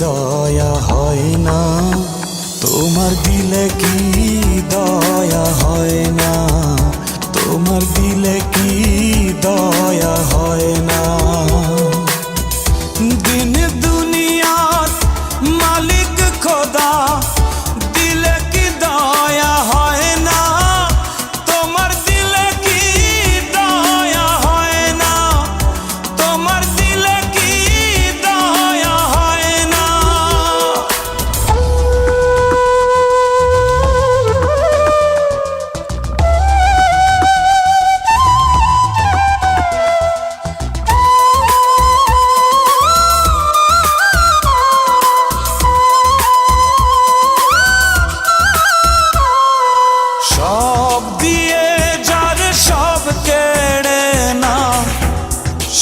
দয়া হয় না? তোমার দিলে কি দয়া হয় না? তোমার দিলে কি দয়া হয় না? দিন দুনিয়ার মালিক খোদা, দিলে কি দয়া হয় না? তোমার দিলে কি দয়া হয় না? তোমার দিলে কি দয়া হয় না? সব দিয়ে যার সব কেড়ে নাও,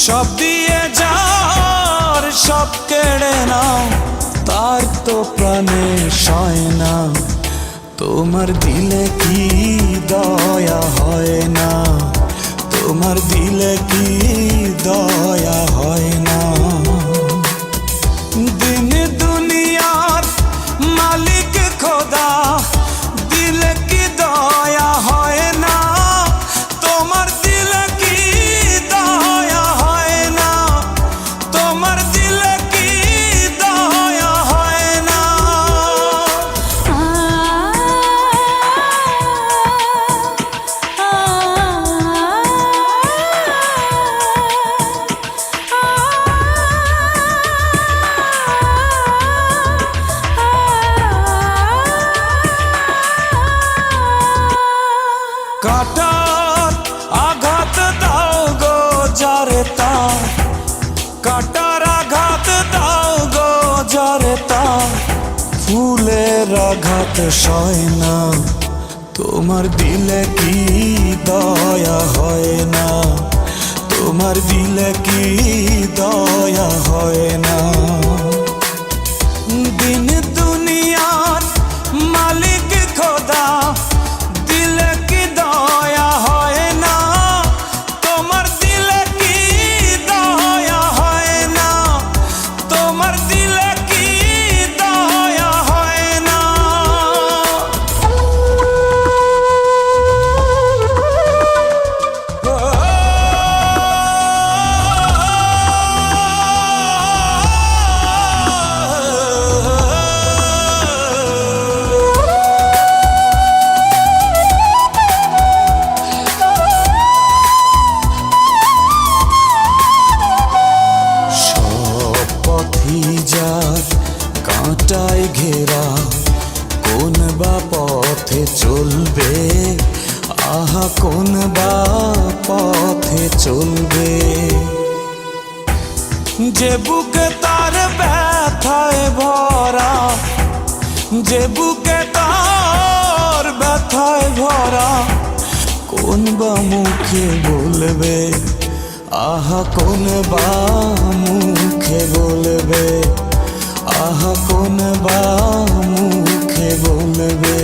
সব দিয়ে যার সব কেড়ে নাও, তার তো প্রাণে সয় না। তোমার দিলে কি দয়া হয় না? তোমার দিলে কি দয়া হয় না? দিন দুনিয়ার মালিক খোদা, দিলে কি দয়া হয় না? তোমার দিলে কি দয়া হয় না? তোমার দিলে কি দয়া হয় না? কাটার আঘাত দাও গো যারে তার, কাটার আঘাত দাও গো যারে তার, ফুলের আঘাত সয় না। তোমার দিলে কি দয়া হয় না? তোমার দিলে কি দয়া হয় না? দিন দুনিয়ার মালিক খোদা, দিলে কি দয়া হয় না? তোমার দিলে কি দয়া হয় না? তোমার দিলে কি দয়া হয় না? যার কাঁটায় ঘেরা, কোন বা পথে চলবে? আহা কোন বা পথে চলবে? যে বুকে তার ব্যথায় ভরা, যে বুকে তার ব্যথায় ভরা, কোন বা মুখে বলবে? আহা কোন বা মুখে বলবে? আহা কোন বা মুখে বলবে?